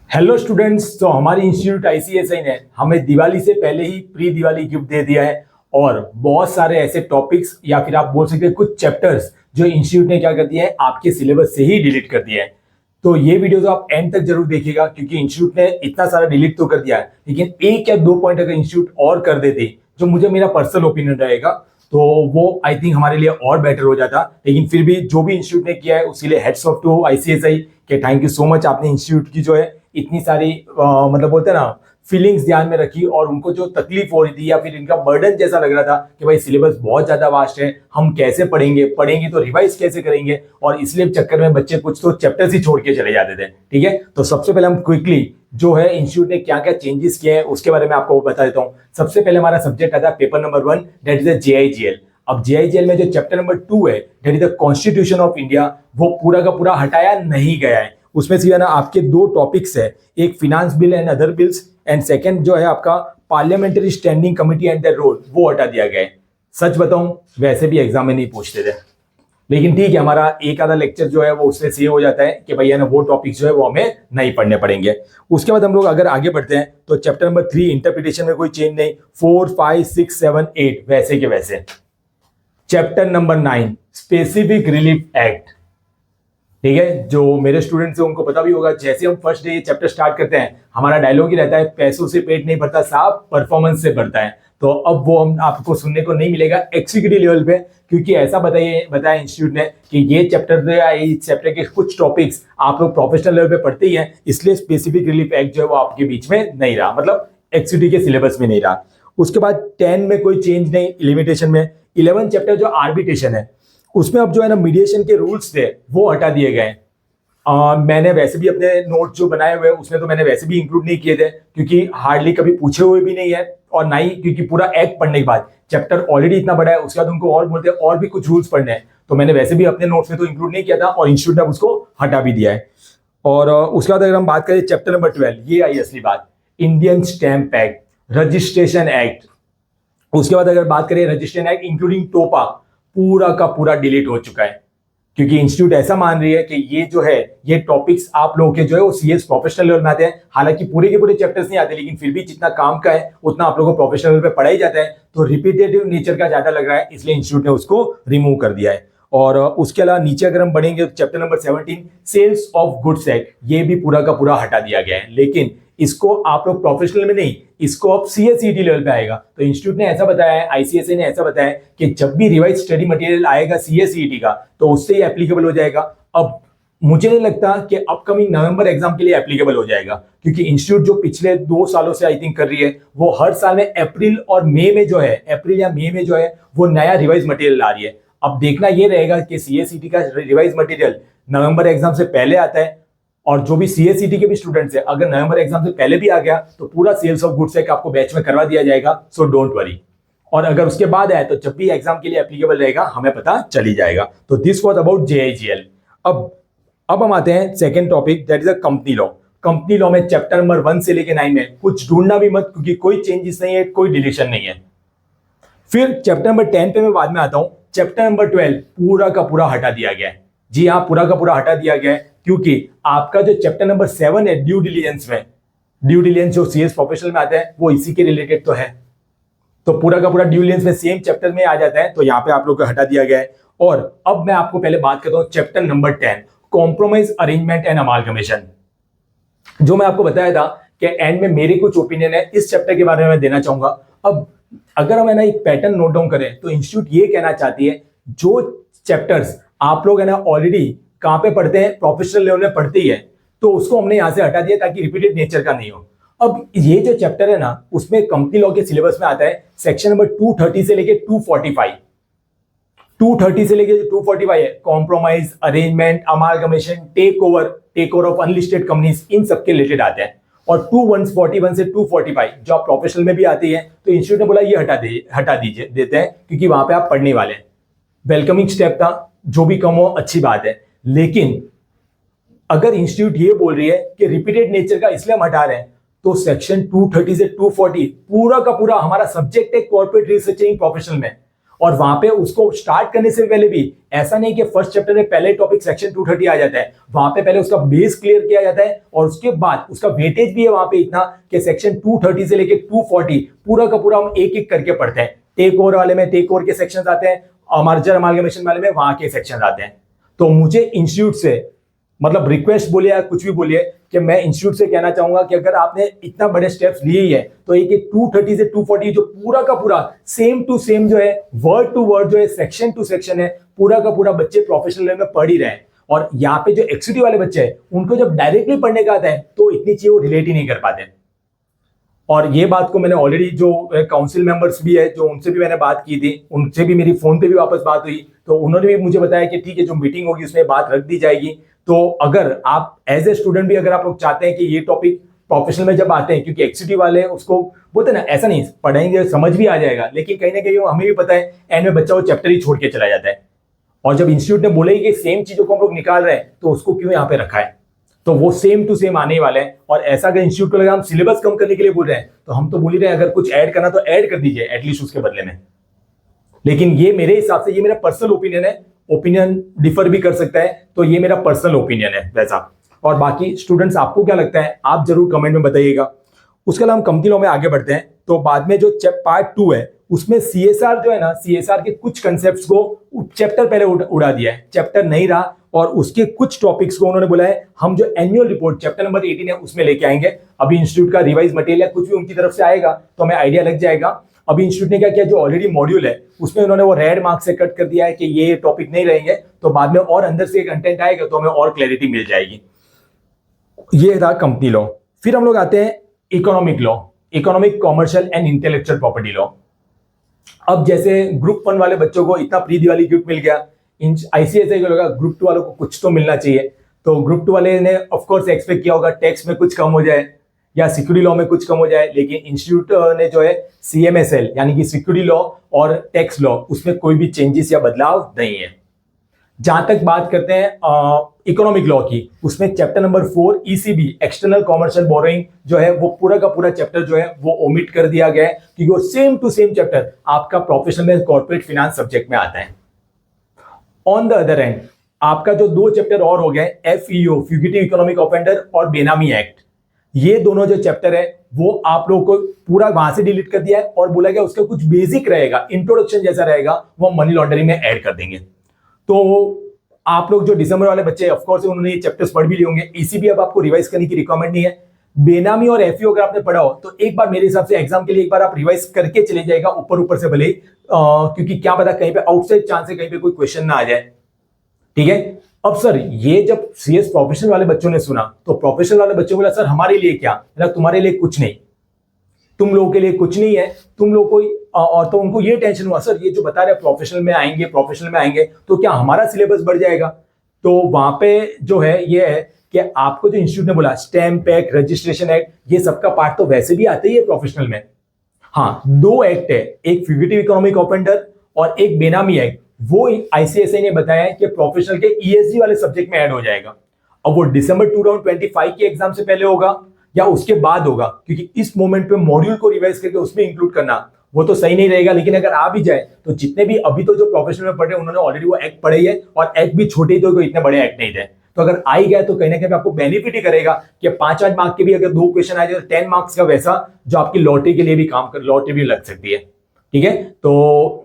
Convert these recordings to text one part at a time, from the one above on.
Hello students. तो हमारी institute ICSI ने हमें दिवाली से पहले ही प्री दिवाली गिफ्ट दे दिया है और बहुत सारे ऐसे टॉपिक्स या फिर आप बोल सकते हैं कुछ चैप्टर्स जो इंस्टीट्यूट ने क्या कर दिया है आपके सिलेबस से ही डिलीट कर दिया है। तो ये वीडियो तो आप एंड तक जरूर देखिएगा क्योंकि इंस्टीट्यूट ने इतना सारा डिलीट तो कर दिया है, लेकिन एक या दो पॉइंट अगर इंस्टीट्यूट और कर देते जो मुझे मेरा पर्सनल ओपिनियन रहेगा तो वो आई थिंक हमारे लिए और बेटर हो जाता। लेकिन फिर भी जो भी इंस्टीट्यूट ने किया है उसके लिए हेड्स ऑफ टू आईसीएसआई के थैंक यू सो मच। आपने इंस्टीट्यूट की जो है इतनी सारी मतलब बोलते हैं ना फीलिंग्स ध्यान में रखी और उनको जो तकलीफ हो रही थी या फिर इनका बर्डन जैसा लग रहा था कि भाई सिलेबस बहुत ज्यादा वास्ट है, हम कैसे पढ़ेंगे तो रिवाइज कैसे करेंगे, और इसलिए चक्कर में बच्चे कुछ तो चैप्टर्स ही छोड़ के चले जाते थे। ठीक है, तो सबसे पहले हम क्विकली जो है इंस्टीट्यूट ने क्या क्या चेंजेस किए हैं उसके बारे में आपको बता देता हूँ। सबसे पहले हमारा सब्जेक्ट आता है पेपर नंबर 1, दैट इज जेआईजीएल। अब जेआईजीएल में जो चैप्टर नंबर 2 है that is the constitution of India, वो पूरा का पूरा हटाया नहीं गया है। उसमें से ना आपके दो टॉपिक्स है, एक finance bill and other bills and second जो है आपका parliamentary standing committee and the role, वो हटा दिया गया है। सच बताऊं वैसे भी एग्जाम में नहीं पूछते थे, लेकिन ठीक है हमारा एक आधा लेक्चर जो है वो उससे सेव हो जाता है कि भैया ना वो टॉपिक्स जो है वो हमें नहीं पढ़ने पड़ेंगे। उसके बाद हम लोग अगर आगे बढ़ते हैं तो चैप्टर नंबर 3 इंटरप्रिटेशन में कोई चेंज नहीं, 4, 5, 6, 7, 8 वैसे के वैसे। Chapter number 9 specific relief act, ठीक है, जो मेरे स्टूडेंट्स हैं उनको पता भी होगा, जैसे हम फर्स्ट डे ये चैप्टर स्टार्ट करते हैं हमारा डायलॉग ही रहता है पैसों से पेट नहीं भरता साहब, परफॉर्मेंस से भरता है। तो अब वो हम आपको सुनने को नहीं मिलेगा एग्जीक्यूटिव लेवल पे, क्योंकि ऐसा बताया इंस्टीट्यूट ने कि ये चैप्टर या इस चैप्टर के कुछ टॉपिक्स आप लोग प्रोफेशनल लेवल पे पढ़ते ही हैं, इसलिए स्पेसिफिक रिलीफ एक्ट जो है वो आपके बीच में नहीं रहा, मतलब एग्जीक्यूटिव के सिलेबस में नहीं रहा। उसके बाद 10 में कोई चेंज नहीं, लिमिटेशन में 11 चैप्टर जो आर्बिट्रेशन है उसमें अब जो है ना मीडिएशन के रूल्स थे वो हटा दिए गए। मैंने वैसे भी अपने नोट जो बनाए हुए उसमें तो मैंने वैसे भी इंक्लूड नहीं किए थे क्योंकि हार्डली कभी पूछे हुए भी नहीं है, और ना ही क्योंकि पूरा एक्ट पढ़ने के बाद चैप्टर ऑलरेडी इतना बड़ा है उसके बाद उनको और बोलते हैं और भी कुछ रूल्स पढ़ने हैं, तो मैंने वैसे भी अपने नोट्स में तो इंक्लूड नहीं किया था और इंस्टीट्यूट ने उसको हटा भी दिया है। और उसके बाद अगर हम बात करें चैप्टर नंबर 12, ये आई असली बात, Indian stamp act, registration act. उसके बाद अगर बात करें रजिस्ट्रेशन एक्ट इंक्लूडिंग टोपा, पूरा का पूरा डिलीट हो चुका है क्योंकि इंस्टीट्यूट ऐसा मान रही है कि ये जो है ये टॉपिक्स आप लोगों के जो है वो सीएस प्रोफेशनल लेवल में आते हैं। हालांकि पूरे के पूरे चैप्टर्स नहीं आते, लेकिन फिर भी जितना काम का है उतना आप लोगों को प्रोफेशनल लेवल पे पढ़ा ही जाता है, तो रिपीटेटिव नेचर का ज्यादा लग रहा है, इसलिए इंस्टीट्यूट ने उसको रिमूव कर दिया है। और उसके अलावा नीचे अगर हम बढ़ेंगे तो chapter number 17 sales of goods act, ये भी पूरा का पूरा हटा दिया गया है, लेकिन इसको आप लोग प्रोफेशनल में नहीं, इसको अब सीएसईटी लेवल पे आएगा। तो इंस्टीट्यूट ने ऐसा बताया है, आईसीएसआई ने ऐसा बताया है कि जब भी रिवाइज स्टडी मटेरियल आएगा सीएसईटी का तो उससे ही एप्लीकेबल हो जाएगा। अब मुझे नहीं लगता कि अपकमिंग नवंबर एग्जाम के लिए एप्लीकेबल हो जाएगा, क्योंकि इंस्टीट्यूट जो पिछले 2 सालों से आई थिंक कर रही है वो हर साल में अप्रैल और मई में जो है, अप्रैल या मई में जो है वो नया रिवाइज मटेरियल ला रही है। अब देखना ये रहेगा कि सीएसईटी का रिवाइज मटेरियल नवंबर एग्जाम से पहले आता है, और जो भी सीएसईटी के भी स्टूडेंट्स हैं अगर नवंबर एग्जाम से पहले भी आ गया तो पूरा सेल्स ऑफ गुड्स एक्ट आपको बैच में करवा दिया जाएगा, सो डोंट वरी। और अगर उसके बाद आए तो जब भी एग्जाम के लिए एप्लीकेबल रहेगा हमें पता चली जाएगा। तो दिस वाज अबाउट जेआईजीएल। अब हम आते हैं second topic, that is a company law. Company law में चैप्टर नंबर 1 से लेकर 9 में कुछ ढूंढना भी मत, क्योंकि कोई चेंजेस नहीं है, कोई डिलीशन नहीं है। फिर चैप्टर नंबर 10 पे मैं बाद में आता हूं। चैप्टर नंबर 12 पूरा का पूरा हटा दिया गया है। जी हाँ, पूरा का पूरा हटा दिया गया है, क्योंकि आपका जो चैप्टर नंबर 7 है ड्यू डिलिजेंस में, ड्यू डिलिजेंस जो सीएस प्रोफेशनल में आता है वो इसी के रिलेटेड तो है, तो पूरा का पूरा ड्यू डिलिजेंस में सेम चैप्टर में आ जाता है, तो यहाँ पे आप लोग को हटा दिया गया है। और अब मैं आपको पहले बात करता हूँ chapter number 10 compromise arrangement and amalgamation. जो मैं आपको बताया था कि एंड में मेरे कुछ ओपिनियन है इस चैप्टर के बारे में मैं देना चाहूंगा। अब अगर हम है ना एक पैटर्न नोट डाउन करें तो इंस्टीट्यूट ये कहना चाहती है जो चैप्टर्स आप लोग है ना ऑलरेडी कहां पे पढ़ते हैं, प्रोफेशनल लेवल में पढ़ते ही है, तो उसको हमने यहां से हटा दिया ताकि रिपीटेड नेचर का नहीं हो। अब ये जो चैप्टर है ना उसमें कंपनी लॉ के सिलेबस में आता है सेक्शन नंबर 230 से लेके 245, 230 से लेके 245 है compromise arrangement amalgamation take over of unlisted companies, इन सबके रिलेटेड आते हैं। और 2141 से 245 जो आप प्रोफेशनल में भी आती है, तो इंस्टीट्यूट ने बोला ये हटा दीजिए देते हैं क्योंकि वहां पे आप पढ़ने वाले हैं। वेलकमिंग स्टेप था, जो भी कम हो अच्छी बात है, लेकिन अगर इंस्टीट्यूट ये बोल रही है कि रिपीटेड नेचर का इसलिए हम हटा रहे हैं, तो सेक्शन 230 से 240 पूरा का पूरा हमारा सब्जेक्ट है कॉर्पोरेट रिसर्चिंग प्रोफेशनल में, और वहां पे उसको स्टार्ट करने से पहले भी ऐसा नहीं कि फर्स्ट चैप्टर में पहले टॉपिक सेक्शन 230 आ जाता है, वहां पे पहले उसका बेस क्लियर किया जाता है और उसके बाद उसका वेटेज भी है वहां पे इतना कि सेक्शन 230 से लेके 240 पूरा का पूरा हम एक एक करके पढ़ते हैं। टेक ओवर वाले में टेक ओवर के सेक्शन आते हैं, मर्जर अमालगमेशन वाले में वहां के सेक्शन आते हैं। तो मुझे इंस्टीट्यूट से मतलब रिक्वेस्ट बोलिए या कुछ भी बोलिए कि मैं इंस्टीट्यूट से कहना चाहूंगा कि अगर आपने इतना बड़े स्टेप्स लिए ही है तो एक 230 से 240 जो पूरा का पूरा सेम टू सेम जो है, वर्ड टू वर्ड जो है, सेक्शन टू सेक्शन है, पूरा का पूरा बच्चे प्रोफेशनल लेवल में पढ़ ही रहे हैं। और यहाँ पे जो एक्सक्यूटिव वाले बच्चे हैं उनको जब डायरेक्टली पढ़ने का आता है तो इतनी चीजें वो रिलेट ही नहीं कर पाते। और ये बात को मैंने ऑलरेडी जो काउंसिल मेंबर्स भी है जो उनसे भी मैंने बात की थी, उनसे भी मेरी फोन पे भी वापस बात हुई, तो उन्होंने भी मुझे बताया कि ठीक है जो मीटिंग होगी उसमें बात रख दी जाएगी। तो अगर आप एज ए स्टूडेंट भी अगर आप लोग चाहते हैं कि ये टॉपिक प्रोफेशनल में जब आते हैं, क्योंकि एक्सक्यूटिव वाले उसको बोलते हैं ना, ऐसा नहीं पढ़ेंगे समझ भी आ जाएगा, लेकिन कहीं ना कहीं हमें भी पता है एंड में बच्चा वो चैप्टर ही छोड़ के चला जाता है। और जब इंस्टीट्यूट ने बोले कि सेम चीजों को हम लोग निकाल रहे हैं तो उसको क्यों यहाँ पे रखा है, तो वो सेम टू सेम आने वाले हैं। और ऐसा अगर इंस्टीट्यूट को लगा हम सिलेबस कम करने के लिए बोल रहे हैं तो हम तो बोल ही रहे हैं अगर कुछ ऐड करना तो ऐड कर दीजिए एटलीस्ट उसके बदले में। लेकिन ये मेरे हिसाब से ये मेरा पर्सनल ओपिनियन है, ओपिनियन डिफर भी कर सकता है, तो ये मेरा पर्सनल ओपिनियन है वैसा। और बाकी स्टूडेंट्स आपको क्या लगता है आप जरूर कमेंट में बताइएगा। उसके अलावा हम कंपनी लॉ में आगे बढ़ते हैं। तो बाद में जो पार्ट 2 है उसमें सीएसआर जो है ना, सीएसआर के कुछ कंसेप्ट्स को चैप्टर पहले उड़ा दिया है, चैप्टर नहीं रहा और उसके कुछ टॉपिक्स को उन्होंने बोला है हम जो एनुअल रिपोर्ट चैप्टर नंबर 18 है उसमें लेके आएंगे। अभी इंस्टीट्यूट का रिवाइज मटेरियल या कुछ भी उनकी तरफ से आएगा तो हमें आइडिया लग जाएगा। अभी इंस्टीट्यूट ने क्या किया, जो ऑलरेडी मॉड्यूल है उसमें उन्होंने वो रेड मार्क से कट कर दिया है कि ये टॉपिक नहीं रहेंगे, तो बाद में और अंदर से कंटेंट आएगा तो हमें और क्लैरिटी मिल जाएगी। ये था कंपनी लॉ। फिर हम लोग आते हैं economic law, economic, commercial and intellectual property law. अब जैसे ग्रुप 1 वाले बच्चों को इतना प्री दिवाली गिफ्ट मिल गया, आईसीएसआई को लगा ग्रुप 2 वालों को कुछ तो मिलना चाहिए, तो ग्रुप 2 वाले ने ऑफ कोर्स एक्सपेक्ट किया होगा टैक्स में कुछ कम हो जाए या सिक्योरिटी लॉ में कुछ कम हो जाए। लेकिन इंस्टीट्यूट ने जो है सीएमएसएल यानी कि सिक्योरिटी लॉ और टैक्स लॉ उसमें कोई भी चेंजेस या बदलाव नहीं है। जहां तक बात करते हैं इकोनॉमिक लॉ की, उसमें chapter number 4 ECB external commercial borrowing जो है वो पूरा का पूरा चैप्टर जो है वो ओमिट कर दिया गया है, क्योंकि वो सेम टू सेम चैप्टर आपका प्रोफेशनल में कॉर्पोरेट फाइनेंस सब्जेक्ट में आता है। ऑन द अदर एंड आपका जो 2 चैप्टर और हो गए, एफईओ फ्यूगिटिव इकोनॉमिक ऑफेंडर और बेनामी एक्ट, ये दोनों जो चैप्टर है वो आप लोगों को पूरा वहां से डिलीट कर दिया है और बोला गया उसका कुछ बेसिक रहेगा, इंट्रोडक्शन जैसा रहेगा, वो मनी लॉन्ड्रिंग में ऐड कर देंगे। तो आप लोग जो दिसंबर वाले बच्चे ऑफ कोर्स उन्होंने ये चैप्टर्स पढ़ भी लिए होंगे, ईसीबी अब आपको रिवाइज करने की रिक्वायरमेंट नहीं है। बेनामी और एफईओ अगर आपने पढ़ा हो तो एक बार मेरे हिसाब से एग्जाम के लिए एक बार आप रिवाइज करके चले जाएगा ऊपर ऊपर से भले, क्योंकि क्या पता कहीं पे आउटसाइड चांस है कहीं पे कोई क्वेश्चन ना आ जाए। ठीक है। अब सर ये जब सीएस प्रोफेशनल वाले बच्चों ने सुना तो प्रोफेशनल वाले बच्चों को बोला सर हमारे लिए क्या, मतलब तुम्हारे लिए कुछ नहीं, तुम लोगों के लिए कुछ नहीं है, तुम लोग कोई और तो उनको ये टेंशन हुआ सर ये जो बता रहे प्रोफेशनल में आएंगे तो क्या हमारा सिलेबस बढ़ जाएगा। तो वहां पे जो है ये है कि आपको जो इंस्टीट्यूट ने बोला स्टैम्प एक्ट, रजिस्ट्रेशन एक्ट, ये सबका पार्ट तो वैसे भी आते ही है प्रोफेशनल में। हाँ 2 एक्ट है, एक फ्यूगिटिव इकोनॉमिक ऑफेंडर और एक बेनामी एक्ट, वो आईसीएसआई ने बताया है कि प्रोफेशनल के ईएसजी वाले सब्जेक्ट में ऐड हो जाएगा। अब वो दिसंबर 2025 के एग्जाम से पहले होगा या उसके बाद होगा, क्योंकि इस मोमेंट पे मॉड्यूल को रिवाइज करके उसमें इंक्लूड करना वो तो सही नहीं रहेगा। लेकिन अगर आ भी जाए तो जितने भी अभी तो जो प्रोफेशनल में पढ़े उन्होंने ऑलरेडी वो एक्ट पढ़े ही है और एक्ट भी छोटे ही, तो कोई इतने बड़े एक्ट नहीं थे, तो अगर आ ही गया तो कहीं ना कहीं आपको बेनिफिट ही करेगा कि 5-5 मार्क के भी अगर 2 क्वेश्चन आ जाए तो 10 मार्क्स का वैसा जो आपकी लॉटरी के लिए भी काम कर, लॉटरी भी लग सकती है। ठीक है। तो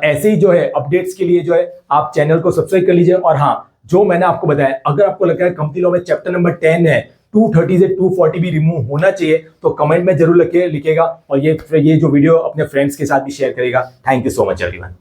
ऐसे ही जो है अपडेट्स के लिए जो है आप चैनल को सब्सक्राइब कर लीजिए। और हाँ जो मैंने आपको बताया, अगर आपको लगता है कंपनी लॉ में चैप्टर नंबर 10 है 230 से 240 भी रिमूव होना चाहिए तो कमेंट में जरूर लिखेगा और ये जो वीडियो अपने फ्रेंड्स के साथ भी शेयर करेगा। Thank you so much everyone.